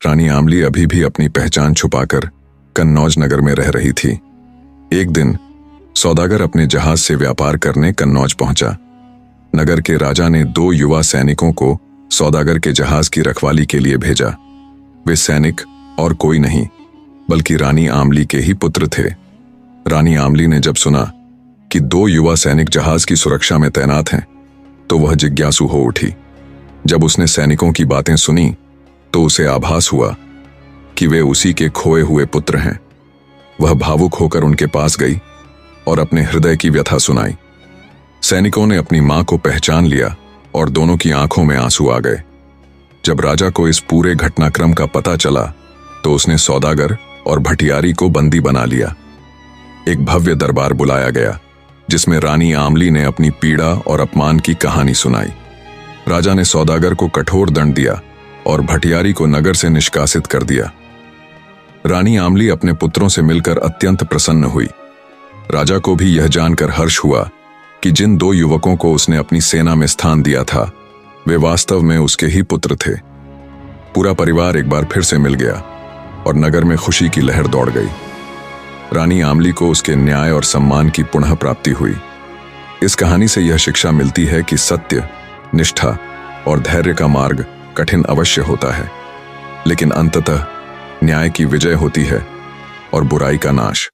रानी आमली अभी भी अपनी पहचान छुपाकर कन्नौज नगर में रह रही थी। एक दिन सौदागर अपने जहाज से व्यापार करने कन्नौज पहुंचा। नगर के राजा ने 2 युवा सैनिकों को सौदागर के जहाज की रखवाली के लिए भेजा। वे सैनिक और कोई नहीं बल्कि रानी आमली के ही पुत्र थे। रानी आमली ने जब सुना कि 2 युवा सैनिक जहाज की सुरक्षा में तैनात हैं, तो वह जिज्ञासु हो उठी। जब उसने सैनिकों की बातें सुनी तो उसे आभास हुआ कि वे उसी के खोए हुए पुत्र हैं। वह भावुक होकर उनके पास गई और अपने हृदय की व्यथा सुनाई। सैनिकों ने अपनी मां को पहचान लिया और दोनों की आंखों में आंसू आ गए। जब राजा को इस पूरे घटनाक्रम का पता चला तो उसने सौदागर और भटियारी को बंदी बना लिया। एक भव्य दरबार बुलाया गया जिसमें रानी आमली ने अपनी पीड़ा और अपमान की कहानी सुनाई। राजा ने सौदागर को कठोर दंड दिया और भटियारी को नगर से निष्कासित कर दिया। रानी आमली अपने पुत्रों से मिलकर अत्यंत प्रसन्न हुई। राजा को भी यह जानकर हर्ष हुआ कि जिन 2 युवकों को उसने अपनी सेना में स्थान दिया था वे वास्तव में उसके ही पुत्र थे। पूरा परिवार एक बार फिर से मिल गया और नगर में खुशी की लहर दौड़ गई। रानी आमली को उसके न्याय और सम्मान की पुनः प्राप्ति हुई। इस कहानी से यह शिक्षा मिलती है कि सत्य, निष्ठा और धैर्य का मार्ग कठिन अवश्य होता है, लेकिन अंततः न्याय की विजय होती है और बुराई का नाश।